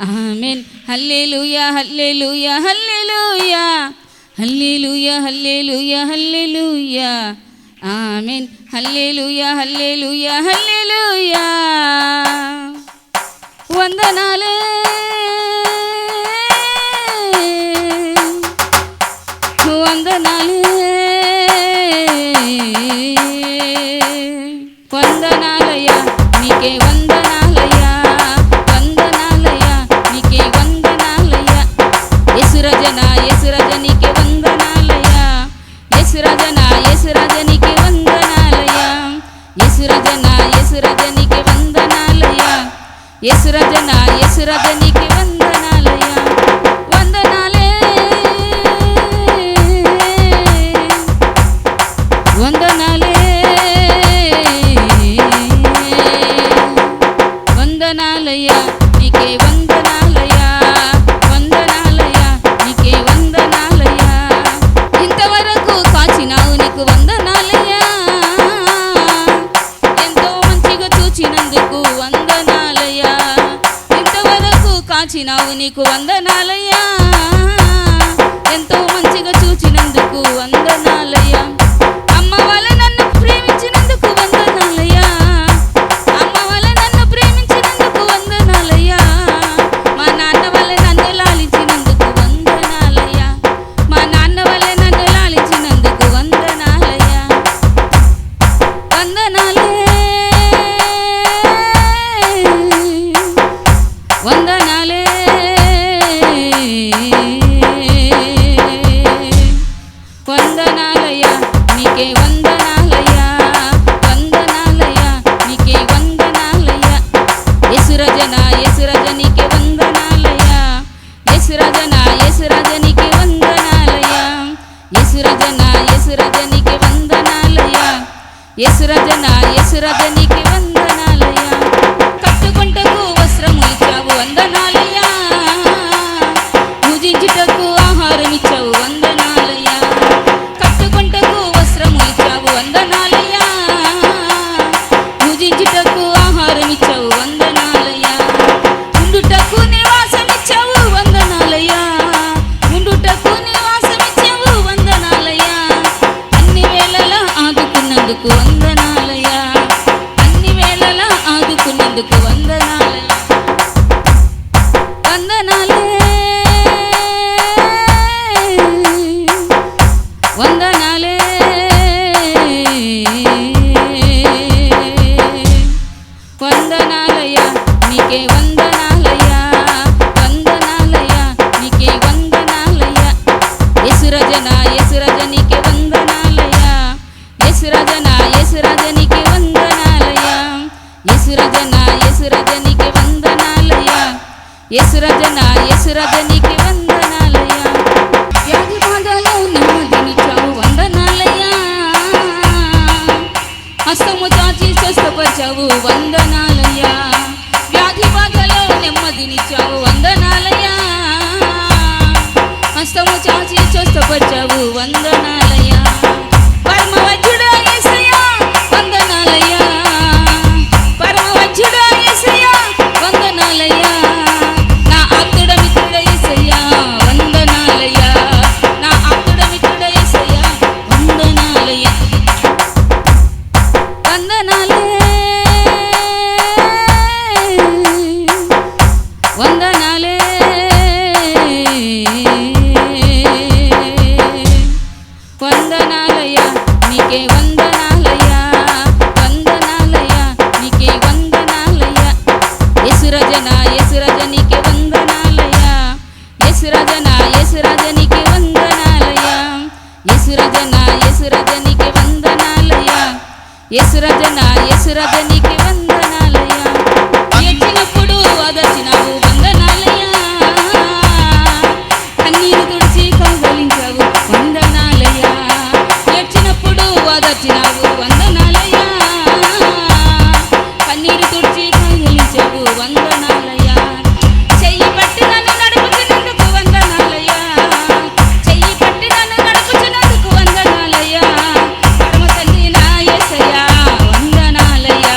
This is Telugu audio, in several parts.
ఆమేన్. హల్లెలూయా హల్లెలూయా హల్లెలూయా హల్లెలూయా హల్లెలూయా హల్లెలూయా ఆమేన్. హల్లెలూయా హల్లెలూయా హల్లెలూయా. వందనాలే వందనాలే వందనాలయ్యా నీకే వందనాలయ్యా వందనాలయ్యా నీకే వందనాలయ్యా. యేసురాజన యేసురాజ నీకే వందనాలయ్యా యేసురాజన యేసురాజ నీకే వందనాలయ్యా యేసురాజన యేసురాజ నీకే వందనాలయ్యా యేసురాజన యేసురాజ నీకే వందనాలయ్యా. వందనాలే వందనాలే వందనాలయ్యా నీకే వందనాలయ్యా వందనాలయ్యా నీకే వందనాలయ్యా. ఇంతవరకు కాచినావు నీకు వందనాలయ్యా ఎంతో మంచిగా చూచినందుకు వందనాలయ్యా. ఇంతవరకు కాచినావు నీకు వందనాలయ్యా ఎంతో మంచిగా చూచినందుకు వందనాలయ్యా. అమ్మ వాళ్ళ నన్ను ప్రేమించినందుకు వందనాలయ్యా అమ్మ వాళ్ళ నన్ను ప్రేమించినందుకు వందనాలయ్యా. మా నాన్న వాళ్ళ నన్ను లాలించినందుకు వందనాలయ్యా మా నాన్న వాళ్ళ నన్ను లాలించినందుకు వందనాలయ్యా. వందనాలే వందనాలే వందనాలయ్యా నీకే వందనాలయ్యా వందనాలయ్యా నీకే వందనాలయ్యా. యేసురాజన యేసురాజ నీకే వందనాలయ్యా యేసురాజన యేసురాజ నీకే వందనాలయ్యా యేసురాజన యేసురాజ నీకే వందనాలయ్యా యేసురాజన యేసురాజ నీకే వందనాలయ్యా. కట్టుకుంటకు వస్త్రము ఇచ్చావు వందనాలయ్యా భుజించుటకు ఆహారం ఇచ్చావు వందనాలయ్యా. కట్టుకుంటకు వస్త్రము ఇచ్చావు వందనాలయ్యా భుజించుటకు ఆహారం ఇచ్చావు వందనాలయ్యా. ఉండుటకు నివాసం ఇచ్చావు వందనాలయ్యా ఉండుటకు నివాసం ఇచ్చావు వందనాలయ్యా. అన్ని వేళలా ఆదుకున్నందుకు వందనాలయ్యా అన్ని వేళలా ఆదుకున్నందుకు వందనాలయ్యా. వందనాలే వందనాలే వందనాలయ్యా నీకే వందనాలయ్యా వందనాలయ్యా నీకే వందనాలయ్యా. యేసురాజన యేసురాజ నీకే వందనాలయ్యా యేసురాజన యేసురాజ నీకే వందనాలయ్యా యేసురాజన యేసురాజ నీకే వందనాలయ్యా యేసురాజన యేసురాజ నీకే వందనాలయ్యా. వ్యాధి బాధలో నెమ్మదినిచ్చావు వందనాలయ్యా హస్తము చాచి స్వస్థపరిచావు వందనాలయ్యా. వ్యాధి బాధలో నెమ్మదినిచ్చావు వందనాలయ్యా హస్తము చాచి స్వస్థపరిచావు వందనాలయ్యా. పరమ వైద్యుడా యేసయ్యా వందనాలయ్యా పరమ వైద్యుడా యేసయ్యా వందనాలయ్యా. నా ఆప్తుడ మిత్రుడ యేసయ్యా వందనాలయ్యా నా ఆప్తుడ మిత్రుడ యేసయ్యా వందనాలయ్యా. వందనాలే వందనాలే వందనాలయ్యా నీకే వందనాలయ్యా వందనాలయ్యా నీకే వందనాలయ్యా. యేసురాజన యేసురాజ నీకే వందనాలయ్యా యేసురాజన యేసురాజ నీకే వందనాలయ్యా యేసురాజన యేసురాజ నీకే వందనాలయ్యా యేసురాజన యేసురాజ నీకే వందనాలయ్యా. ఏడ్చినప్పుడు ఓదార్చినావు వందనాలయ్యా కన్నీరు తుడిచి కౌగలించావు వందనాలయ్యా. ఏడ్చినప్పుడు ఓదార్చినావు వందనాలయ్యా కన్నీరు తుడిచి కౌగలించావు వందనాలయ్యా. చెయ్యి పట్టి నన్ను నడుపుతున్నందుకు వందనాలయ్యా చెయ్యి పట్టి నన్ను నడుపుతున్నందుకు వందనాలయ్యా. పరమ తండ్రి నా యేసయ్యా వందనాలయ్యా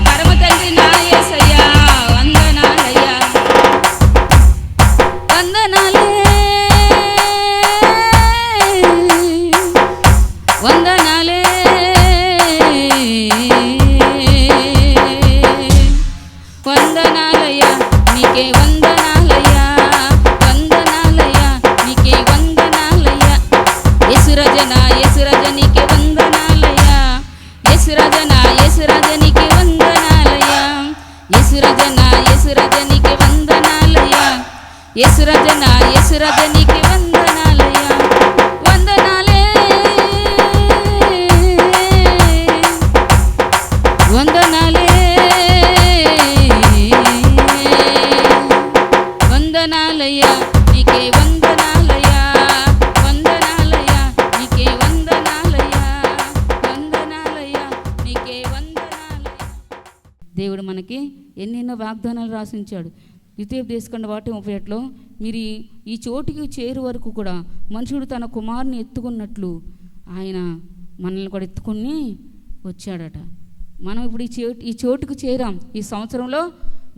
పరమ తండ్రి నా యేసయ్యా వందనాలయ్యా. యేసురాజ నా యేసురాజ నీకే వందనాలయ్యా, వందనాలే వందనాలే వందనాలయ్యా నీకే వందనాలయ్యా, వందనాలయ్యా నీకే వందనాలయ్యా, వందనాలయ్యా నీకే వందనాలయ్యా. దేవుడు మనకి ఎన్నెన్నో వాగ్దానాలు రాసించాడు. ద్వితీయోపదేశకాండం 1:31 మీరు ఈ చోటుకి చేరు వరకు కూడా మనుషుడు తన కుమారుని ఎత్తుకున్నట్లు ఆయన మనల్ని కూడా ఎత్తుకుని వచ్చాడట. మనం ఇప్పుడు ఈ చోటుకు చేరాం. ఈ సంవత్సరంలో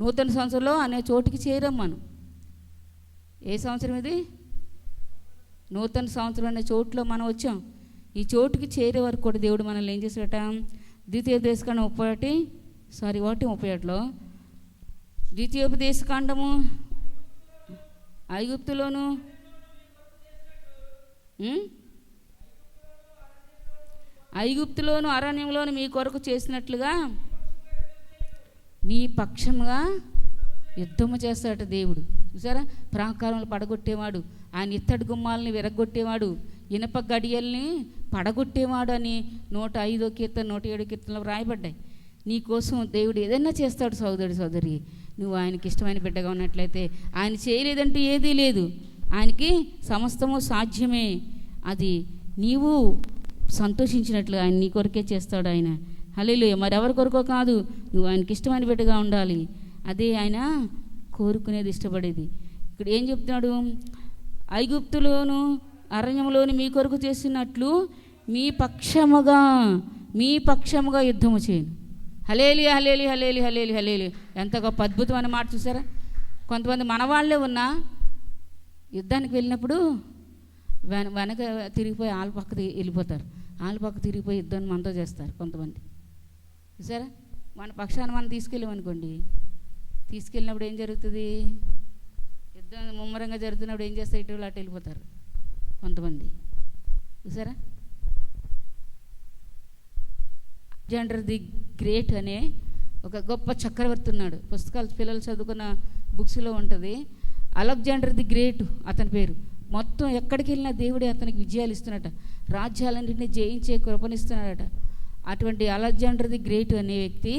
నూతన సంవత్సరంలో అనే చోటుకి చేరాం. మనం ఏ సంవత్సరం ఇది? నూతన సంవత్సరం అనే చోటులో మనం వచ్చాం. ఈ చోటుకి చేరే వరకు కూడా దేవుడు మనల్ని ఏం చేశాడట? ద్వితీయోపదేశకాండం 1:31 ద్వితీయోపదేశకాండము ఐగుప్తులోను ఐగుప్తులోను అరణ్యంలోను మీ కొరకు చేసినట్లుగా మీ పక్షముగా యుద్ధము చేస్తాడట దేవుడు. చూసారా? ప్రాకారంలో పడగొట్టేవాడు, ఆయన ఇత్తడి గుమ్మాలని విరగొట్టేవాడు, ఇనప గడియల్ని పడగొట్టేవాడు అని 105 కీర్తన 107 కీర్తనలో రాయబడ్డాయి. నీ కోసం దేవుడు ఏదైనా చేస్తాడు సోదరుడు సోదరి. నువ్వు ఆయనకి ఇష్టమైన బిడ్డగా ఉన్నట్లయితే ఆయన చేయలేదంటూ ఏదీ లేదు. ఆయనకి సమస్తము సాధ్యమే. అది నీవు సంతోషించినట్లు ఆయన నీ కొరకే చేస్తాడు. ఆయన హల్లెలూయా. మరి ఎవరి కొరకో కాదు, నువ్వు ఆయనకి ఇష్టమైన బిడ్డగా ఉండాలి. అదే ఆయన కోరుకునేది, ఇష్టపడేది. ఇక్కడ ఏం చెప్తున్నాడు? ఐగుప్తులోను అరణ్యంలోని మీ కొరకు చేసినట్లు మీ పక్షముగా యుద్ధము చేయను. హల్లెలూయా హల్లెలూయా హల్లెలూయా హల్లెలూయా హల్లెలూయా. ఎంత గొప్ప అద్భుతమైన మాట చూసారా? కొంతమంది మనవాళ్ళే ఉన్నా యుద్ధానికి వెళ్ళినప్పుడు వెనక తిరిగిపోయి ఆళ్ళ పక్క వెళ్ళిపోతారు. ఆళ్ళ పక్క తిరిగిపోయి యుద్ధాన్ని మనతో చేస్తారు కొంతమంది. చూసారా? మన పక్షాన్ని మనం తీసుకెళ్ళామనుకోండి, తీసుకెళ్ళినప్పుడు ఏం జరుగుతుంది? యుద్ధం ముమ్మరంగా జరుగుతున్నప్పుడు ఏం చేస్తారు? ఇటు అటు వెళ్ళిపోతారు కొంతమంది. చూసారా? అలెగ్జాండర్ ది గ్రేట్ అనే ఒక గొప్ప చక్రవర్తి ఉన్నాడు. పుస్తకాలు పిల్లలు చదువుకున్న బుక్స్లో ఉంటుంది. అలెగ్జాండర్ ది గ్రేట్ అతని పేరు. మొత్తం ఎక్కడికి వెళ్ళినా దేవుడే అతనికి విజయాలు ఇస్తున్నట, రాజ్యాలన్నింటినీ జయించే కృపనిస్తున్నాడట. అటువంటి అలెగ్జాండర్ ది గ్రేట్ అనే వ్యక్తి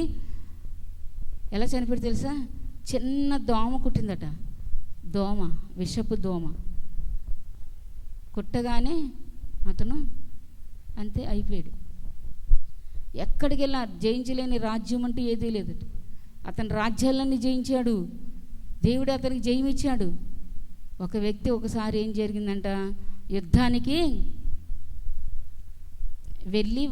ఎలా చనిపోయాడు తెలుసా? చిన్న దోమ కుట్టిందట. దోమ, విషపు దోమ కుట్టగానే అతను అంతే అయిపోయాడు. ఎక్కడికి వెళ్ళినా జయించలేని రాజ్యం అంటూ ఏదీ లేదట. అతని రాజ్యాలన్నీ జయించాడు. దేవుడు అతనికి జయమిచ్చాడు. ఒక వ్యక్తి ఒకసారి ఏం జరిగిందంట, యుద్ధానికి వెళ్ళి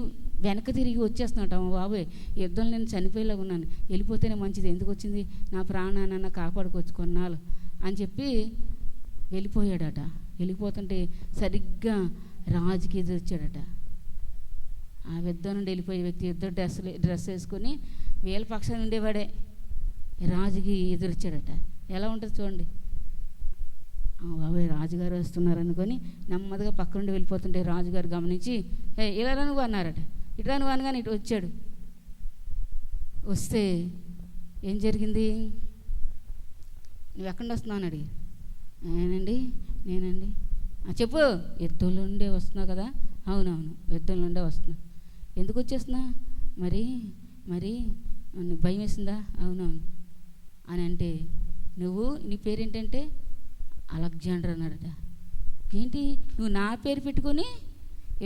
వెనక తిరిగి వచ్చేస్తున్నట్ట. బాబోయ్, యుద్ధంలో నేను చనిపోయేలాగా ఉన్నాను, వెళ్ళిపోతేనే మంచిది, ఎందుకు వచ్చింది, నా ప్రాణాన్న కాపాడుకోవచ్చు కొన్నాళ్ళు అని చెప్పి వెళ్ళిపోయాడట. వెళ్ళిపోతుంటే సరిగ్గా రాజుకి ఎదురొచ్చాడట. ఆ యుద్ధం నుండి వెళ్ళిపోయే వ్యక్తి యుద్ధ డ్రెస్ వేసుకొని వీళ్ళ పక్షాన్ని ఉండేవాడే రాజుకి ఎదురొచ్చాడట. ఎలా ఉంటుంది చూడండి. బాబాయ్ రాజుగారు వస్తున్నారు అనుకొని నెమ్మదిగా పక్క నుండి వెళ్ళిపోతుంటే రాజుగారు గమనించి ఇలా నువ్వు అన్నారట. ఇట్లా నువ్వు అనగానే ఇటు వచ్చాడు. వస్తే ఏం జరిగింది? నువ్వు ఎక్కడి నుండి వస్తున్నావు అని అడిగి. నేనండి చెప్పు. యుద్ధంలో నుండే వస్తున్నావు కదా? అవునవును, యుద్ధంలో నుండే వస్తున్నా. ఎందుకు వచ్చేస్తున్నా? మరి భయం వేసిందా? అవునవును అని అంటే, నీ పేరేంటంటే అలెగ్జాండర్ అన్నాడట. ఏంటి నువ్వు నా పేరు పెట్టుకొని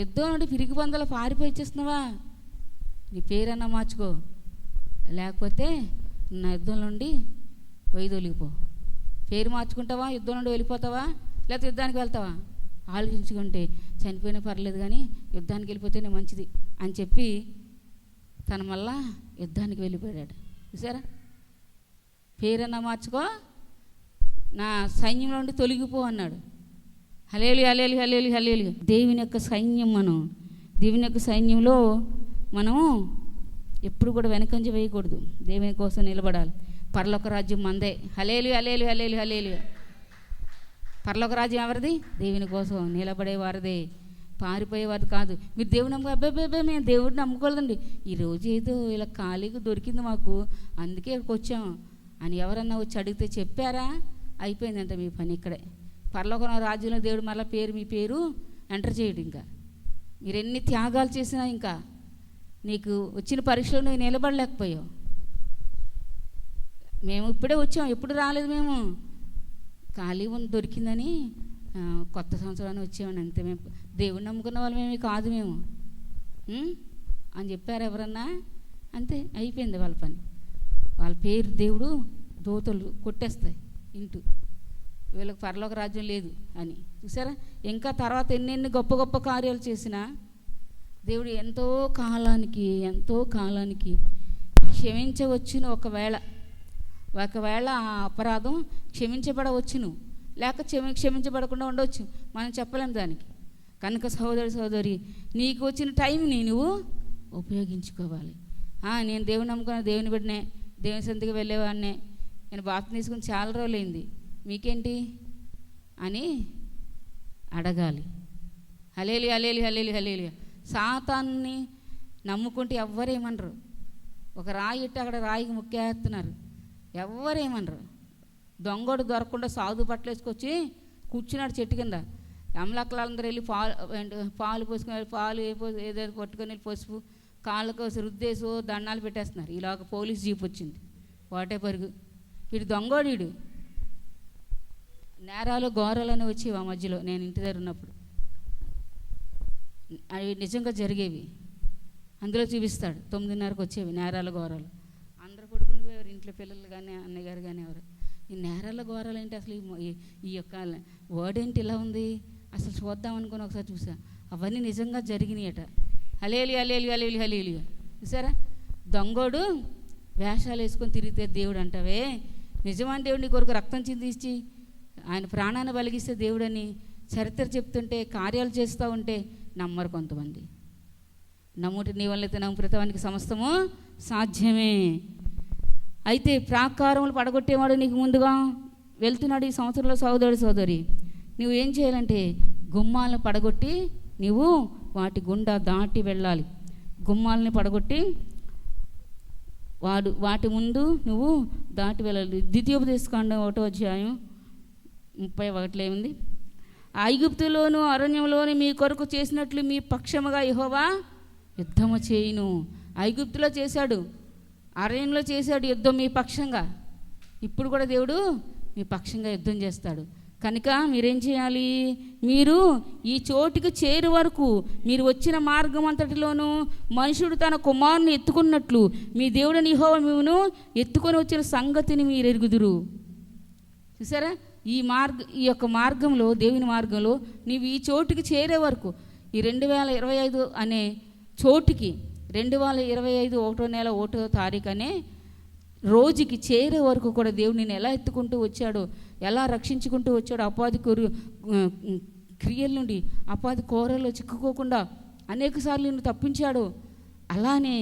యుద్ధం నుండి పిరికి పందలు పారిపోయి వచ్చేస్తున్నావా? నీ పేరన్నా మార్చుకో, లేకపోతే నా యుద్ధం నుండి వైదొలిగిపో. పేరు మార్చుకుంటావా? యుద్ధం నుండి వెళ్ళిపోతావా? లేకపోతే యుద్ధానికి వెళ్తావా? ఆలోచించుకుంటే చనిపోయినా పర్లేదు కానీ యుద్ధానికి వెళ్ళిపోతేనే మంచిది అని చెప్పి తన మళ్ళా యుద్ధానికి వెళ్ళిపోయాడు. చూసారా? పేరన్నా మార్చుకో, నా సైన్యంలో నుండి తొలగిపో అన్నాడు. హల్లెలూయా హల్లెలూయా హల్లెలూయా హల్లెలూయా. దేవుని యొక్క సైన్యం, దేవుని యొక్క సైన్యంలో మనం ఎప్పుడు కూడా వెనకంజ వేయకూడదు. దేవుని కోసం నిలబడాలి. పరలోక రాజ్యం మందే. హల్లెలూయా హల్లెలూయా హల్లెలూయా హల్లెలూయా. పరలోక రాజ్యం ఎవరిది? దేవుని కోసం నిలబడేవారిదే, పారిపోయేవారు కాదు. మీరు దేవుని అబ్బాయి మేము దేవుడిని నమ్ముకోలేదండి, ఈరోజు ఏదో ఇలా ఖాళీగా దొరికింది మాకు, అందుకే ఇక్కడికి వచ్చాము అని ఎవరన్నా వచ్చి అడిగితే చెప్పారా? అయిపోయిందంట మీ పని ఇక్కడే. పరలోక రాజ్యంలో దేవుడు మళ్ళీ మీ పేరు ఎంటర్ చేయడు. ఇంకా మీరు ఎన్ని త్యాగాలు చేసినా ఇంకా నీకు వచ్చిన పరీక్షలో నువ్వు నిలబడలేకపోయావు. మేము ఇప్పుడే వచ్చాం, ఎప్పుడు రాలేదు. మేము ఖాళీ దొరికిందని కొత్త సంవత్సరాన్ని వచ్చామని అంతే. మేము దేవుడిని నమ్ముకున్న వాళ్ళమేమి కాదు మేము అని చెప్పారు ఎవరన్నా, అంతే అయిపోయింది వాళ్ళ పని. వాళ్ళ పేరు దేవుడు దోతలు కొట్టేస్తాయి ఇంటూ, వీళ్ళకి పరలోక రాజ్యం లేదు అని. చూసారా, ఇంకా తర్వాత ఎన్నెన్ని గొప్ప గొప్ప కార్యాలు చేసినా దేవుడు ఎంతో కాలానికి క్షమించవచ్చును. ఒకవేళ ఆ అపరాధం క్షమించబడవచ్చును, లేక క్షమించబడకుండా ఉండవచ్చు, మనం చెప్పలేం దానికి. కనుక సహోదరి నీకు వచ్చిన టైంని నువ్వు ఉపయోగించుకోవాలి. నేను దేవుని నమ్ముకున్న, దేవుని బిడ్డనే, దేవుని సంతకి వెళ్ళేవాడినే, నేను బాప్తిసం తీసుకుని చాలా రోజులైంది, మీకేంటి అని అడగాలి. హల్లెలూయా. సాతాన్ని నమ్ముకుంటే ఎవ్వరేమనరు. ఒక రాయి ఇట్టి అక్కడ రాయికి ముక్కేస్తున్నారు, ఎవ్వరేమనరు. దొంగోడు దొరకకుండా సాధు బట్టలు వేసుకొచ్చి కూర్చున్నాడు చెట్టు కింద. అమలక్కలందరూ వెళ్ళి పాలు పోసుకుని పాలు ఏదైతే పట్టుకొని వెళ్ళి పసుపు కాళ్ళకు రుద్దేసో దండాలు పెట్టేస్తున్నారు. ఇలాగ పోలీస్ జీప్ వచ్చింది, వాటే పరుగు. వీడు దొంగోడు, నేరాలు ఘోరాలని వచ్చేవి ఆ మధ్యలో నేను ఇంటి దగ్గర ఉన్నప్పుడు. అవి నిజంగా జరిగేవి, అందులో చూపిస్తాడు. 9:30కు వచ్చేవి నేరాలు ఘోరాలు. అందరూ పడుకుని పోయేవారు ఇంట్లో, పిల్లలు కానీ అన్నయ్య గారు కానీ ఎవరు. ఈ నేరాల ఘోరాలు ఏంటి అసలు, ఈ యొక్క వర్డ్ ఏంటి ఇలా ఉంది అసలు చూద్దాం అనుకుని ఒకసారి చూసా. అవన్నీ నిజంగా జరిగినాయట. హల్లెలూయా. చూసారా, దొంగోడు వేషాలు వేసుకొని తిరిగితే దేవుడు అంటావే, నిజమైన దేవుడు నీ కొరకు రక్తం చిందించి ఆయన ప్రాణాన్ని బలిగిస్తే దేవుడని చరిత్ర చెప్తుంటే, కార్యాలు చేస్తూ ఉంటే నమ్మరు కొంతమంది. నమ్ముటి నీ వల్ల అయితే నమ్ము ప్రతివానికి సమస్తము సాధ్యమే. అయితే ప్రాకారములు పడగొట్టేవాడు నీకు ముందుగా వెళ్తున్నాడు ఈ సంవత్సరంలో. సోదరి నువ్వు ఏం చేయాలంటే గుమ్మాలను పడగొట్టి నువ్వు వాటి గుండా దాటి వెళ్ళాలి. గుమ్మాలని పడగొట్టి వాటి ముందు నువ్వు దాటి వెళ్ళాలి. ద్వితీయోపదేశకాండం 1:31 ఏముంది? ఐగుప్తులోను అరణ్యంలోని మీ కొరకు చేసినట్లు మీ పక్షముగా యెహోవా యుద్ధము చేయును. ఐగుప్తులో చేశాడు, అరణ్యంలో చేశాడు యుద్ధం మీ పక్షంగా. ఇప్పుడు కూడా దేవుడు మీ పక్షంగా యుద్ధం చేస్తాడు. కనుక మీరేం చేయాలి? మీరు ఈ చోటికి చేరు వరకు మీరు వచ్చిన మార్గం అంతటిలోనూ మనుషుడు తన కుమారుని ఎత్తుకున్నట్లు మీ దేవుడిని యెహోవా మిమ్మును ఎత్తుకొని వచ్చిన సంగతిని మీరు ఎరుగుదురు. చూసారా, ఈ యొక్క మార్గంలో, దేవుని మార్గంలో నీవు ఈ చోటుకి చేరే వరకు, ఈ 2025 అనే చోటుకి 2025 1వ నెల 1వ తారీఖు అనే రోజుకి చేరే వరకు కూడా దేవుడు నేను ఎలా ఎత్తుకుంటూ వచ్చాడో, ఎలా రక్షించుకుంటూ వచ్చాడో, అపాధి క్రియల నుండి, అపాధి కోరలో చిక్కుకోకుండా అనేక సార్లు నిన్ను తప్పించాడు. అలానే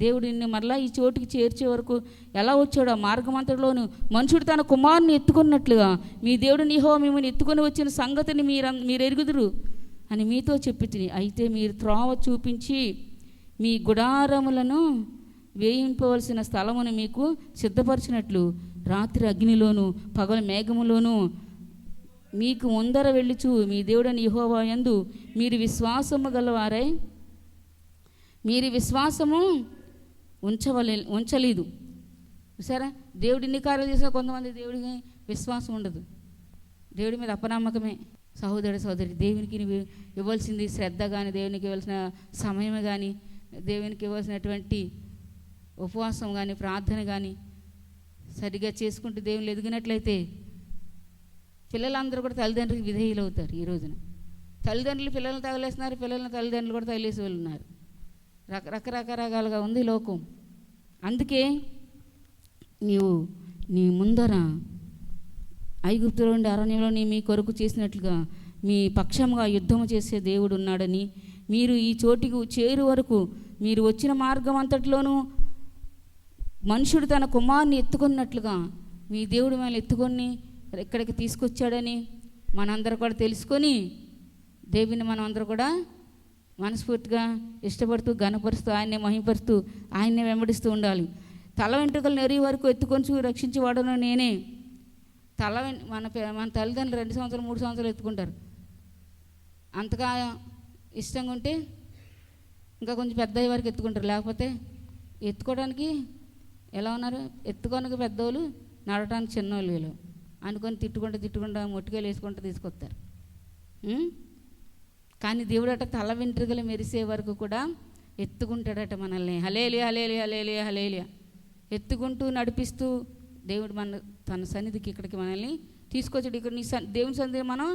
దేవుడు నిన్ను మరలా ఈ చోటుకి చేర్చే వరకు ఎలా వచ్చాడో ఆ మార్గమంతటిలోను మనుషుడు తన కుమారుని ఎత్తుకున్నట్లుగా మీ దేవుడిని యెహోవా మిమ్మల్ని ఎత్తుకొని వచ్చిన సంగతిని మీరు ఎరుగుదురు అని మీతో చెప్పి తిని. అయితే మీరు త్రోవ చూపించి మీ గుడారములను వేయింపవలసిన స్థలమును మీకు సిద్ధపరిచినట్లు రాత్రి అగ్నిలోను పగలు మేఘములోను మీకు ముందర వెళ్ళుచు మీ దేవుడని యెహోవా యందు మీరు విశ్వాసము గలవారై మీరు విశ్వాసము ఉంచలేదు. చూసారా, దేవుడు ఇన్ని కార్యాలు చేసిన కొంతమంది దేవుడికి విశ్వాసం ఉండదు, దేవుడి మీద అపనమ్మకమే. సహోదరి దేవునికి నువ్వు ఇవ్వాల్సింది శ్రద్ధ కానీ, దేవునికి ఇవ్వాల్సిన సమయం కానీ, దేవునికి ఇవ్వాల్సినటువంటి ఉపవాసం కానీ, ప్రార్థన కానీ సరిగా చేసుకుంటూ దేవుని ఎదిగినట్లయితే పిల్లలందరూ కూడా తల్లిదండ్రులకు విధేయులు అవుతారు. ఈ రోజున తల్లిదండ్రులు పిల్లలను తగిలేస్తున్నారు, పిల్లలను తల్లిదండ్రులు కూడా తగిలేసి వాళ్ళు ఉన్నారు. రకరకాలుగా ఉంది లోకం. అందుకే నీ ముందర ఐగుప్తులో నుండి అరణ్యంలో మీ కొరకు చేసినట్లుగా మీ పక్షంగా యుద్ధము చేసే దేవుడు ఉన్నాడని, మీరు ఈ చోటికి చేరు వరకు మీరు వచ్చిన మార్గం అంతటిలోనూ మనుషుడు తన కుమారుని ఎత్తుకున్నట్లుగా మీ దేవుడు మనల్ని ఎత్తుకొని ఇక్కడికి తీసుకొచ్చాడని మనందరూ కూడా తెలుసుకొని దేవుని మనం అందరూ కూడా మనస్ఫూర్తిగా ఇష్టపడుతూ, ఘనపరుస్తూ, ఆయన్నే మహిమపరుస్తూ, ఆయన్నే వెంబడిస్తూ ఉండాలి. తల వెంట్రుకలు నెరి వరకు ఎత్తుకొని రక్షించేవాడను నేనే. మన తల్లిదండ్రులు 2 సంవత్సరాలు 3 సంవత్సరాలు ఎత్తుకుంటారు. అంతగా ఇష్టంగా ఉంటే ఇంకా కొంచెం పెద్ద అయ్యే వరకు ఎత్తుకుంటారు. లేకపోతే ఎత్తుకోవడానికి ఎలా ఉన్నారు, ఎత్తుకోడానికి పెద్దోళ్ళు, నడవడానికి చిన్నోళ్ళు వీళ్ళు అనుకొని తిట్టుకుంటా మొట్టుకెళ్ళి వేసుకుంటూ తీసుకొస్తారు. కానీ దేవుడట తల వెంట్రుకలు మెరిసే వరకు కూడా ఎత్తుకుంటాడట మనల్ని. Hallelujah hallelujah hallelujah hallelujah. ఎత్తుకుంటూ నడిపిస్తూ దేవుడు తన సన్నిధికి ఇక్కడికి మనల్ని తీసుకొచ్చాడు. ఇక్కడ దేవుని సన్నిధి మనం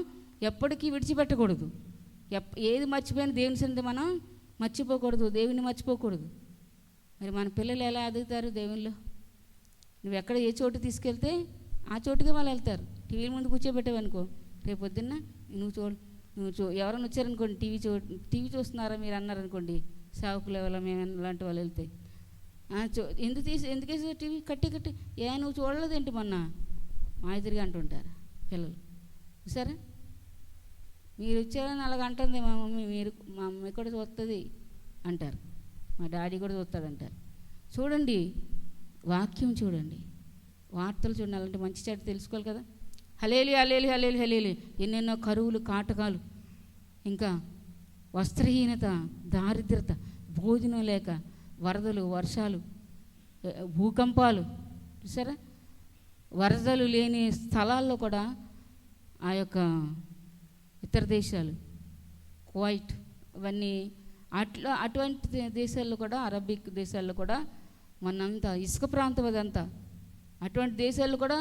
ఎప్పటికీ విడిచిపెట్టకూడదు. ఏది మర్చిపోయినా దేవుని సన్నిధి మనం మర్చిపోకూడదు, దేవుని మర్చిపోకూడదు. మరి మన పిల్లలు ఎలా ఎదుగుతారు దేవునిలో? నువ్వు ఎక్కడ ఏ చోటు తీసుకెళ్తే ఆ చోటుకి వాళ్ళు వెళ్తారు. టీవీ ముందు కూర్చోబెట్టావనుకో, రేపు పొద్దున్న నువ్వు ఎవరైనా వచ్చారనుకోండి, టీవీ చూస్తున్నారా మీరు అన్నారనుకోండి, సావుకులు ఎవరో మేము లాంటి వాళ్ళు వెళ్తే ఎందుకేసి టీవీ కట్టి నువ్వు చూడలేదేంటి మొన్న మా ఎదురుగా అంటుంటారు పిల్లలు. సరే మీరు వచ్చారని అలాగ అంటుంది మా మమ్మీ, మా మమ్మీ కూడా చూస్తుంది అంటారు, మా డాడీ కూడా చూస్తాడంటారు. చూడండి, వాక్యం చూడండి, వార్తలు చూడండి, అలాంటి మంచి చెడ్డ తెలుసుకోవాలి కదా. హలేలి హలేలి హలేలి హలేలి. ఎన్నెన్నో కరువులు, కాటకాలు, ఇంకా వస్త్రహీనత, దారిద్రత, భోజనం లేక, వరదలు, వర్షాలు, భూకంపాలు, చూసారా? వరదలు లేని స్థలాల్లో కూడా ఆ యొక్క ఇతర దేశాలు, కువైట్, ఇవన్నీ అటువంటి దేశాల్లో కూడా, అరబిక్ దేశాల్లో కూడా మనంతా ఇసుక ప్రాంతం అదంతా, అటువంటి దేశాల్లో కూడా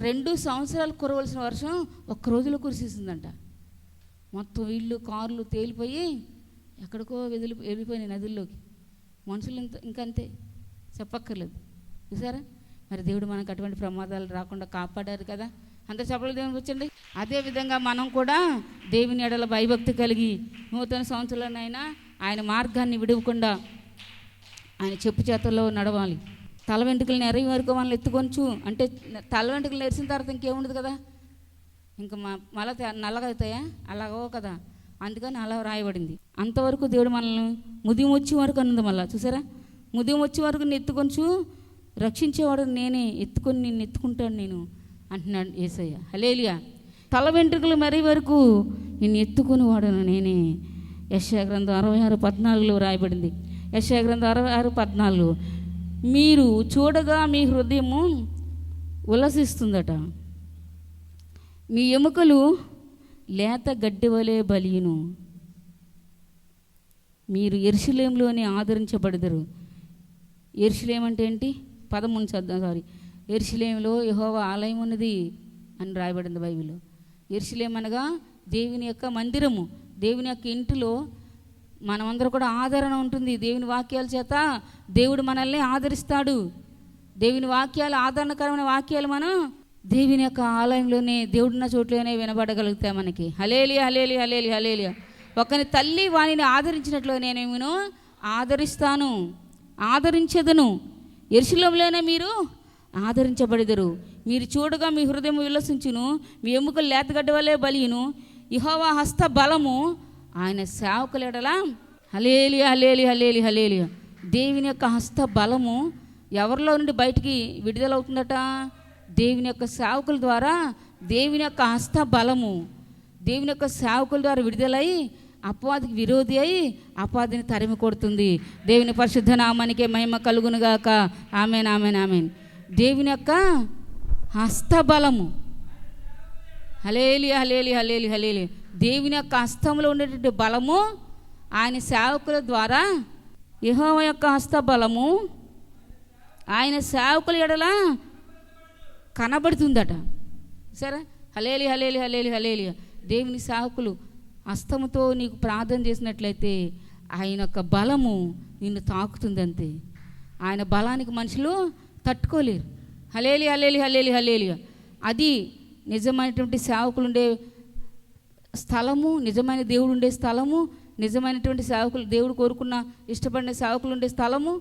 2 సంవత్సరాలు కురవలసిన వర్షం ఒక్క రోజులో కురిసేసిందంట. మొత్తం ఇళ్ళు, కార్లు తేలిపోయి ఎక్కడికో వెళ్ళిపోయినాయి నదుల్లోకి. మనుషులు ఇంకంతే, చెప్పక్కర్లేదు. చూసారా? మరి దేవుడు మనకు అటువంటి ప్రమాదాలు రాకుండా కాపాడారు కదా. అంత చెప్పలు దేవునికి వచ్చండి. అదేవిధంగా మనం కూడా దేవుని ఎడల భయభక్తి కలిగి నూతన సంవత్సరంలోనైనా ఆయన మార్గాన్ని విడవకుండా ఆయన చెప్పు చేతుల్లో నడవాలి. తల వెంట్రుకలు నెరవి వరకు మనల్ని ఎత్తుకొంచు అంటే, తల వెంట్రుకలు నెరిసిన తర్వాత ఇంకేముండదు కదా, ఇంకా మళ్ళీ నల్లగా అవుతాయా? అలాగో కదా, అందుకని అలా రాయబడింది. అంతవరకు దేవుడు మనల్ని ముదిం వచ్చే వరకు అన్నది. మళ్ళీ చూసారా, ముదిం వచ్చే వరకు నేను ఎత్తుకొంచు, రక్షించేవాడు నేనే, ఎత్తుకొని నిన్ను ఎత్తుకుంటాను నేను అంటున్నాడు యేసయ్య. హల్లెలూయా. తల వెంట్రుకలు మరీ వరకు నిన్ను ఎత్తుకొని వాడను నేనే. యెషయా గ్రంథం 66:14 రాయబడింది. యెషయా గ్రంథం 66:14. మీరు చూడగా మీ హృదయము ఉల్లసిస్తుందట, మీ ఎముకలు లేత గడ్డి వలె బలియును, మీరు యెరూషలేములోనే ఆదరించబడదురు. యెరూషలేము అంటే ఏంటి? 13 యెరూషలేములో యెహోవా ఆలయం ఉన్నది అని రాయబడింది బైబిల్లో. యెరూషలేము అనగా దేవుని యొక్క మందిరము, దేవుని యొక్క ఇంటిలో మనమందరూ కూడా ఆదరణ ఉంటుంది. దేవుని వాక్యాల చేత దేవుడు మనల్ని ఆదరిస్తాడు. దేవుని వాక్యాలు, ఆదరణకరమైన వాక్యాలు మనం దేవుని యొక్క ఆలయంలోనే, దేవుడున్న చోట్లోనే వినబడగలుగుతాయి మనకి. హల్లెలూయా హల్లెలూయా హల్లెలూయా హల్లెలూయా. ఒకని తల్లి వానిని ఆదరించినట్లు నేనేమో ఆదరిస్తాను, ఆదరించెదను. యెరూషలేములోనే మీరు ఆదరించబడెదరు. మీరు చూడగా మీ హృదయం ఉల్లసించును, మీ ఎముకలు లేతగడ్డ వలె బలియును. యెహోవా హస్త బలము ఆయన సేవకుల ఎడల. హల్లెలూయా హల్లెలూయా హల్లెలూయా హల్లెలూయా. దేవుని యొక్క హస్త బలము ఎవరిలో నుండి బయటికి విడుదలవుతుందట? దేవుని యొక్క సేవకుల ద్వారా. దేవుని యొక్క హస్త బలము దేవుని యొక్క సేవకుల ద్వారా విడుదలై అపవాదికి విరోధి అయి అపవాదిని తరిమి కొడుతుంది. దేవుని పరిశుద్ధ నామానికే మహిమ కలుగునుగాక. ఆమేన్ ఆమేన్ ఆమేన్. దేవుని యొక్క హస్తబలము. హల్లెలూయా హల్లెలూయా హల్లెలూయా హల్లెలూయా. దేవుని యొక్క హస్తంలో ఉండేటువంటి బలము ఆయన సేవకుల ద్వారా, యెహోవా యొక్క హస్తబలము ఆయన సేవకుల ఎడల కనబడుతుందట. సరే, హల్లెలూయా హల్లెలూయా హల్లెలూయా హల్లెలూయా. దేవుని సేవకులు హస్తముతో నీకు ప్రార్థన చేసినట్లయితే ఆయన యొక్క బలము నిన్ను తాకుతుందంతే. ఆయన బలానికి మనుషులు తట్టుకోలేరు. హల్లెలూయా హల్లెలూయా హల్లెలూయా హల్లెలూయా. అది నిజమైనటువంటి సేవకులు ఉండే స్థలము, నిజమైన దేవుడు ఉండే స్థలము, నిజమైనటువంటి సేవకులు, దేవుడు కోరుకున్న ఇష్టపడిన సేవకులు ఉండే స్థలము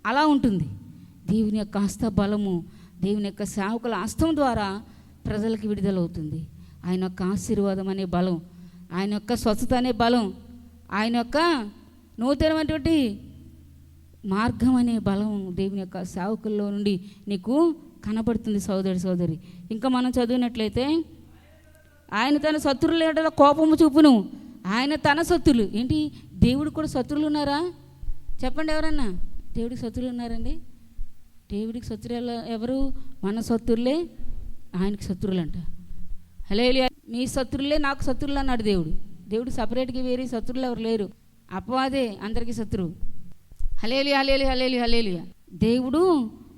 అలా ఉంటుంది. దేవుని యొక్క హస్త బలము, దేవుని యొక్క సేవకుల హస్తం ద్వారా ప్రజలకి విడుదలవుతుంది. ఆయన యొక్క ఆశీర్వాదం అనే బలం, ఆయన యొక్క స్వస్థత అనే బలం, ఆయన యొక్క నూతనమైనటువంటి మార్గం అనే బలం దేవుని యొక్క సేవకుల్లో నుండి నీకు కనబడుతుంది సోదరి. ఇంకా మనం చదివినట్లయితే ఆయన తన శత్రువుల ఎడల కోపము చూపును. ఆయన తన శత్రులు ఏంటి? దేవుడికి కూడా శత్రువులు ఉన్నారా? చెప్పండి ఎవరన్నా. దేవుడికి శత్రువులు ఉన్నారండి? దేవుడికి శత్రువులు ఎవరు? మన శత్రువులే ఆయనకి శత్రువులు అంట. హల్లెలూయా. మీ శత్రువులే నాకు శత్రువులు అన్నాడు దేవుడు. దేవుడు సపరేట్గా వేరే శత్రువులు ఎవరు లేరు. అపవాదే అందరికీ శత్రువు. హల్లెలూయా, హల్లెలూయా, హల్లెలూయా, హల్లెలూయా. దేవుడు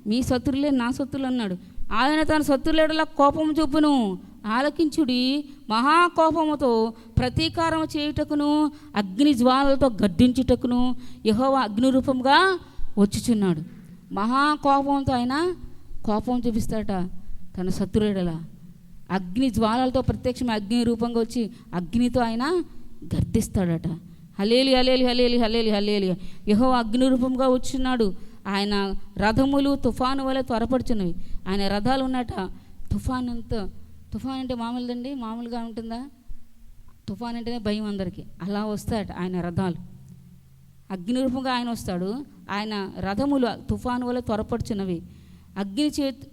మీ శత్రువులే నా శత్రువులు అన్నాడు. ఆయన తన శత్రువుల కోపము చూపును. ఆలకించుడి, మహాకోపముతో ప్రతీకారం చేయుటకును అగ్ని జ్వాలలతో గద్దించుటకును యెహోవా అగ్ని రూపంగా వచ్చుచున్నాడు. మహాకోపంతో ఆయన కోపం చూపిస్తాడట తన శత్రువుల. అగ్ని జ్వాలలతో ప్రత్యక్షమైన అగ్ని రూపంగా వచ్చి అగ్నితో ఆయన గర్దిస్తాడట. హల్లెలూయా, హల్లెలూయా, హల్లెలూయా, హల్లెలూయా, హల్లెలూయా. యెహోవా అగ్ని రూపంగా వచ్చున్నాడు. ఆయన రథములు తుఫాను వలె త్వరపడుచున్నవి. ఆయన రథాలు ఉన్నట. తుఫాన్ అంటే మామూలుదండి? మామూలుగా ఉంటుందా? తుఫాన్ అంటేనే భయం అందరికీ. అలా వస్తాడట ఆయన రథాలు. అగ్ని రూపంగా ఆయన వస్తాడు. ఆయన రథములు తుఫాను వల్ల త్వరపడుచున్నవి.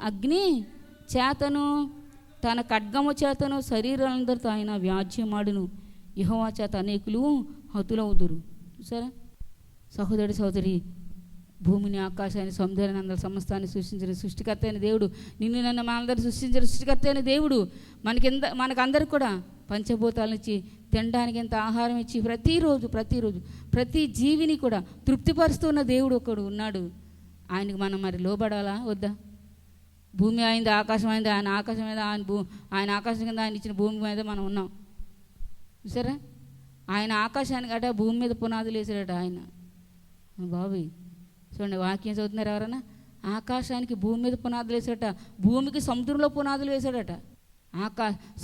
అగ్ని చేతను తన ఖడ్గము చేతను శరీరాలందరితో ఆయన వ్యాజ్యమాడును. యెహోవా చేత అనేకులు హతులవుదురు. చూసారా సహోదరి, భూమిని, ఆకాశాన్ని, సముద్రాన్ని, అందరి సమస్తాన్ని సృష్టించిన సృష్టికర్త అయిన దేవుడు, నిన్ను నన్ను మనందరూ సృష్టించిన సృష్టికర్త అయిన దేవుడు మనకందరికి కూడా పంచభూతాలను ఇచ్చి తినడానికి ఎంత ఆహారం ఇచ్చి ప్రతిరోజు ప్రతి జీవిని కూడా తృప్తిపరుస్తున్న దేవుడు ఒకడు ఉన్నాడు. ఆయనకి మనం మరి లోబడాలా వద్దా? భూమి అయింది, ఆకాశం అయింది, ఆయన ఆకాశం మీద ఆయన ఆకాశం కింద ఆయన ఇచ్చిన భూమి మీద మనం ఉన్నాం. చూసారా? ఆయన ఆకాశానికి అట భూమి మీద పునాదులు వేసాడట ఆయన. బాబు చూడండి, వాక్యం చదువుతున్నారు ఎవరన్నా? ఆకాశానికి భూమి మీద పునాదులు వేసాడట. భూమికి సముద్రంలో పునాదులు వేసాడట.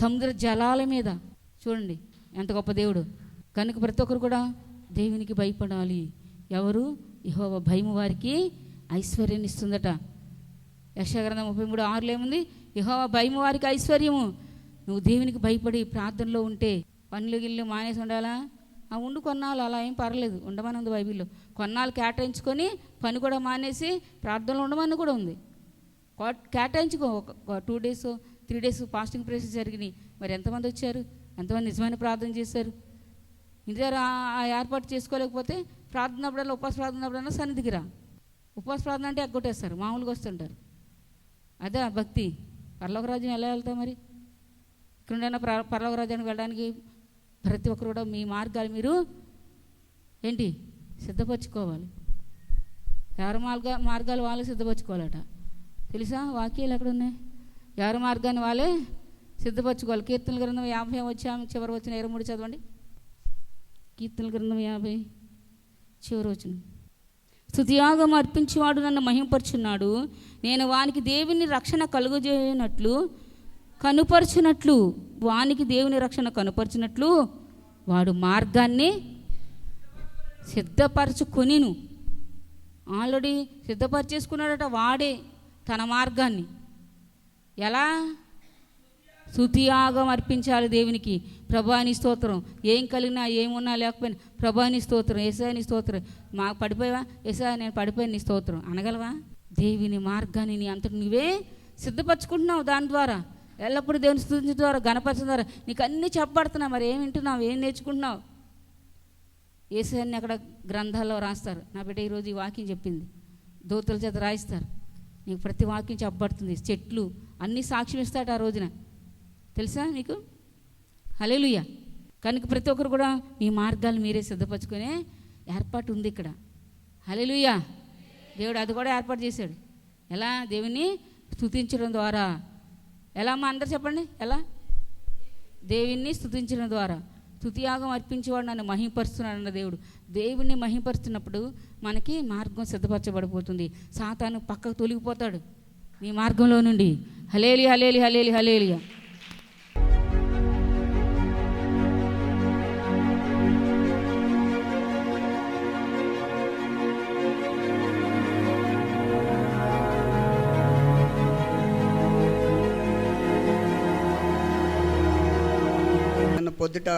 సముద్ర జలాల మీద. చూడండి ఎంత గొప్ప దేవుడు. కనుక ప్రతి ఒక్కరు కూడా దేవునికి భయపడాలి. ఎవరు? యెహోవా భయము వారికి ఐశ్వర్యాన్ని ఇస్తుందట. యెషయా గ్రంథం 33:6 ఏముంది? యెహోవా భయము వారికి ఐశ్వర్యము. నువ్వు దేవునికి భయపడి ప్రార్థనలో ఉంటే పనులు గిల్లు మానేసి ఉండాలా? ఉండు కొన్నాళ్ళు, అలా ఏం పర్లేదు, ఉండమని ఉంది బైబిల్లో. కొన్నాళ్ళు కేటాయించుకొని పని కూడా మానేసి ప్రార్థనలో ఉండమని కూడా ఉంది. కేటాయించుకో. ఒక 2 days 3 days ఫాస్టింగ్ ప్రేయర్స్ జరిగినాయి. మరి ఎంతమంది వచ్చారు? ఎంతమంది నిజమైన ప్రార్థన చేశారు? ఇంటి దగ్గర ఆ ఏర్పాటు చేసుకోలేకపోతే ప్రార్థనప్పుడల్లా, ఉపవాస ప్రార్థనప్పుడల్లా సన్నిధికి రా. ఉపవాస ప్రార్థన అంటే ఎగ్గొట్టేస్తారు, మామూలుగా వస్తుంటారు. అదే భక్తి. పరలోక రాజ్యం ఎలా వెళ్తాం మరి? ఇక్కడున్న పరలోక రాజ్యానికి వెళ్ళడానికి ప్రతి ఒక్కరు కూడా మీ మార్గాలు మీరు ఏంటి సిద్ధపరచుకోవాలి. ఎవరి మార్గాలు వాళ్ళే సిద్ధపరచుకోవాలట. తెలుసా? వాక్యాలు ఎక్కడున్నాయి? ఎవరి మార్గాన్ని వాళ్ళే సిద్ధపరచుకోవాలి. కీర్తనల గ్రంథం 50 వచ్చాము చివరి వచ్చిన 23 చదవండి. కీర్తనల గ్రంథం 50 చివరి వచ్చిన. స్తుతియాగం అర్పించేవాడు నన్ను మహిమపరుచున్నాడు. నేను వానికి దేవుని రక్షణ కలుగజేయనట్లు కనుపరచినట్లు, వానికి దేవుని రక్షణ కనుపరిచినట్లు వాడు మార్గాన్ని సిద్ధపరచుకొనిను. ఆల్రెడీ సిద్ధపరిచేసుకున్నాడట వాడే తన మార్గాన్ని. ఎలా? స్తుతియాగం అర్పించాలి దేవునికి. ప్రభాని స్తోత్రం. ఏం కలిగినా ఏమున్నా లేకపోయినా ప్రభాని స్తోత్రం, యేసయ్య నీ స్తోత్రం. మాకు పడిపోయావా? యేసయ్య నేను పడిపోయాను నీ స్తోత్రం అనగలవా? దేవుని మార్గాన్ని నీ అంతటి నువ్వే సిద్ధపరచుకుంటున్నావు. దాని ద్వారా ఎల్లప్పుడూ దేవుని స్తుతించడం ద్వారా, గణపరచడం ద్వారా నీకు అన్నీ చెప్పబడుతున్నావు. మరి ఏం వింటున్నావు? ఏం నేర్చుకుంటున్నావు? యేసయ్యని అక్కడ గ్రంథాల్లో రాస్తారు. నా బిడ్డ ఈరోజు ఈ వాక్యం చెప్పింది, దూతల చేత రాయిస్తారు. నీకు ప్రతి వాక్యం చెప్పబడుతుంది. చెట్లు అన్నీ సాక్ష్యం ఇస్తాడు ఆ రోజున. తెలుసా మీకు? హల్లెలూయా. కనుక ప్రతి ఒక్కరు కూడా మీ మార్గాలు మీరే సిద్ధపరచుకునే ఏర్పాటు ఉంది ఇక్కడ. హల్లెలూయా. దేవుడు అది కూడా ఏర్పాటు చేశాడు. ఎలా? దేవుని స్తుతించడం ద్వారా. ఎలా అమ్మా? అందరు చెప్పండి. ఎలా? దేవుణ్ణి స్తుతించడం ద్వారా. స్తుతియాగం అర్పించేవాడు నన్ను మహిమపరుస్తున్నాడు అన్న దేవుడు. దేవుణ్ణి మహిమపరుస్తున్నప్పుడు మనకి మార్గం సిద్ధపరచబడిపోతుంది. సాతాను పక్కకు తొలగిపోతాడు నీ మార్గంలో నుండి. హల్లెలూయా, హల్లెలూయా, హల్లెలూయా, హల్లెలూయా. పొద్దుట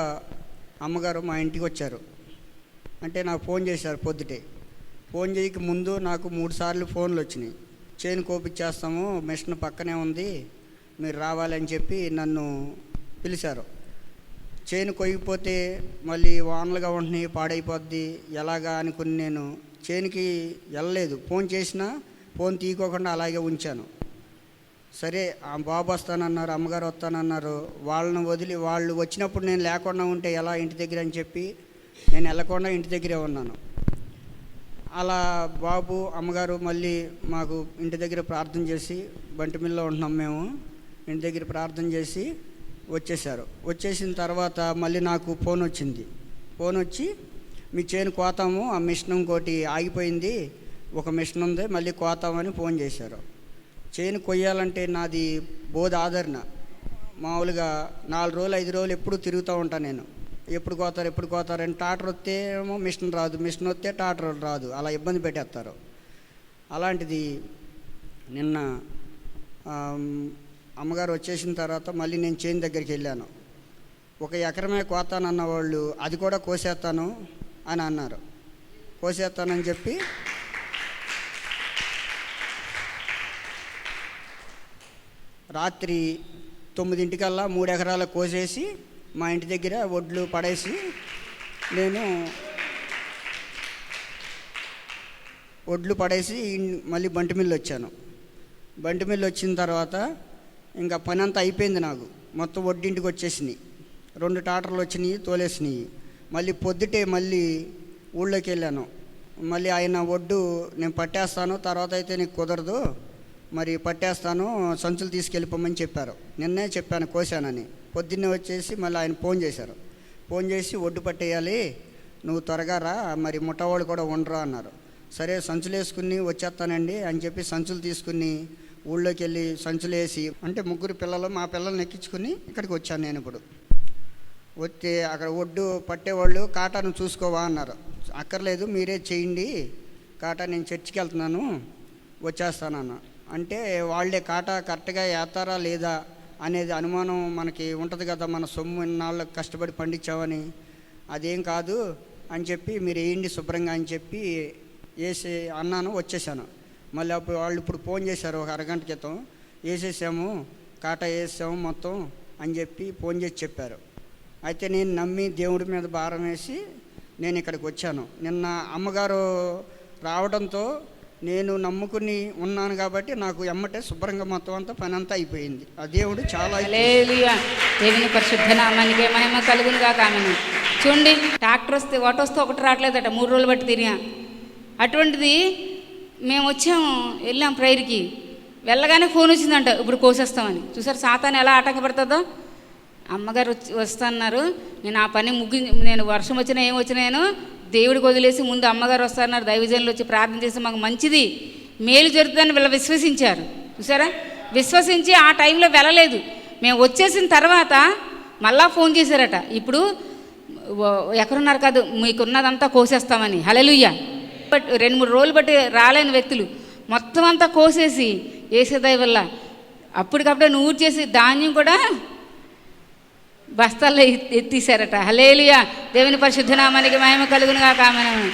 అమ్మగారు మా ఇంటికి వచ్చారు. అంటే నాకు ఫోన్ చేశారు పొద్దుటే. ఫోన్ చేయక ముందు నాకు 3 సార్లు ఫోన్లు వచ్చినాయి. చేను కోపిచ్చేస్తాము, మిషన్ పక్కనే ఉంది, మీరు రావాలని చెప్పి నన్ను పిలిచారు. చేను కొయ్యిపోతే మళ్ళీ వానలుగా ఉంటున్నాయి, పాడైపోద్ది ఎలాగా అనుకుని నేను చేనుకి వెళ్ళలేదు. ఫోన్ చేసినా ఫోన్ తీయకోకుండా అలాగే ఉంచాను. సరే ఆ బాబు వస్తానన్నారు, అమ్మగారు వస్తానన్నారు, వాళ్ళని వదిలి వాళ్ళు వచ్చినప్పుడు నేను లేకుండా ఉంటే ఎలా ఇంటి దగ్గర అని చెప్పి నేను వెళ్ళకుండా ఇంటి దగ్గరే ఉన్నాను. అలా బాబు అమ్మగారు మళ్ళీ మాకు ఇంటి దగ్గర ప్రార్థన చేసి, బంటిమిల్లో ఉంటున్నాం మేము, ఇంటి దగ్గర ప్రార్థన చేసి వచ్చేసారు. వచ్చేసిన తర్వాత మళ్ళీ నాకు ఫోన్ వచ్చింది. ఫోన్ వచ్చి మీ చేను కోతాము, ఆ మిషన్ ఇంకోటి ఆగిపోయింది, ఒక మిషన్ ఉంది, మళ్ళీ కోతామని ఫోన్ చేశారు. చేను కొయ్యాలంటే నాది బోధ ఆదరణ. మామూలుగా 4 రోజులు 5 రోజులు ఎప్పుడు తిరుగుతూ ఉంటాను నేను. ఎప్పుడు కోతారని టాటర్ వస్తే ఏమో మిషన్ రాదు, మిషన్ వస్తే టాటర్ రాదు, అలా ఇబ్బంది పెట్టేస్తారు. అలాంటిది నిన్న అమ్మగారు వచ్చేసిన తర్వాత మళ్ళీ నేను చేను దగ్గరికి వెళ్ళాను. 1 ఎకరమే కోతానన్న వాళ్ళు అది కూడా కోసేస్తాను అని అన్నారు. కోసేస్తానని చెప్పి రాత్రి 9 3 ఎకరాలు కోసేసి మా ఇంటి దగ్గర ఒడ్లు పడేసి నేను మళ్ళీ బంటిమిల్లు వచ్చాను. బంటిమిల్లు వచ్చిన తర్వాత ఇంకా పని అంతా అయిపోయింది. నాకు మొత్తం ఒడ్డింటికి వచ్చేసినాయి, 2 టాటర్లు వచ్చినాయి, తోలేసినాయి. మళ్ళీ పొద్దుటే మళ్ళీ ఊళ్ళోకి వెళ్ళాను. మళ్ళీ ఆయన ఒడ్డు నేను పట్టేస్తాను, తర్వాత అయితే నీకు కుదరదు, మరి పట్టేస్తాను, సంచులు తీసుకెళ్ళిపోమని చెప్పారు. నిన్నే చెప్పాను కోసానని. పొద్దున్నే వచ్చేసి మళ్ళీ ఆయన ఫోన్ చేశారు. ఫోన్ చేసి ఒడ్డు పట్టేయాలి, నువ్వు త్వరగా రా, మరి ముఠావాళ్ళు కూడా ఉండరా అన్నారు. సరే సంచులు వేసుకుని వచ్చేస్తానండి అని చెప్పి సంచులు తీసుకుని ఊళ్ళోకి వెళ్ళి సంచులు వేసి, అంటే 3 పిల్లలు, మా పిల్లల్ని ఎక్కించుకుని ఇక్కడికి వచ్చాను. నేను ఇప్పుడు వస్తే అక్కడ ఒడ్డు పట్టేవాళ్ళు కాటాను చూసుకోవా అన్నారు. అక్కర్లేదు మీరే చేయండి కాటా, నేను చర్చికి వెళ్తున్నాను వచ్చేస్తానన్న. అంటే వాళ్ళే కాటా కరెక్ట్గా వేస్తారా లేదా అనేది అనుమానం మనకి ఉంటుంది కదా, మన సొమ్ము ఇన్నాళ్ళకి కష్టపడి పండించామని. అదేం కాదు అని చెప్పి మీరు వేయండి శుభ్రంగా అని చెప్పి వేసి అన్నాను, వచ్చేసాను. మళ్ళీ అప్పుడు వాళ్ళు ఇప్పుడు ఫోన్ చేశారు 1 అరగంట క్రితం, వేసేసాము, కాటా వేసాము మొత్తం అని చెప్పి ఫోన్ చేసి చెప్పారు. అయితే నేను నమ్మి దేవుడి మీద భారం వేసి నేను ఇక్కడికి వచ్చాను. నిన్న అమ్మగారు రావడంతో నేను నమ్ముకుని ఉన్నాను కాబట్టి నాకు ఎమ్మటే శుభ్రంగా మొత్తం అంతా పని అంతా అయిపోయింది. ఆ దేవుడు చాలా దేవుని పరిశుద్ధ నామానికి మహిమ కలుగును గాక. ఆమేన్. చూడండి, ట్రాక్టర్ వస్తే ఒకటి రావట్లేదట, 3 రోజులు బట్టి తిరిగా. అటువంటిది మేము వచ్చాము, వెళ్ళాం ప్రేయర్కి, వెళ్ళగానే ఫోన్ వచ్చిందంట, ఇప్పుడు కోసేస్తామని. చూసారు సాతాను ఎలా ఆటంకపడుతుందో. అమ్మగారు వస్తున్నారు, నేను ఆ పని నేను వర్షం వచ్చినా ఏం వచ్చినా నేను దేవుడికి వదిలేసి ముందు అమ్మగారు వస్తున్నారు, దైవజనులు వచ్చి ప్రార్థన చేసి మాకు మంచిది మేలు జరుగుతుందని వీళ్ళు విశ్వసించారు. చూసారా, విశ్వసించి ఆ టైంలో వెళ్ళలేదు. మేము వచ్చేసిన తర్వాత మళ్ళా ఫోన్ చేశారట, ఇప్పుడు ఎక్కడున్నారు కాదు మీకున్నదంతా కోసేస్తామని. హల్లెలూయా. బట్ 2-3 రోజులు బట్టి రాలేని వ్యక్తులు మొత్తం అంతా కోసేసి వేసేదయ వల్ల అప్పటికప్పుడే నూరు చేసి ధాన్యం కూడా బస్తాల్లో ఎత్తేసారట. హల్లెలూయా. దేవుని పరిశుద్ధ నామానికి మహిమ కలుగును గాక. ఆమేన్.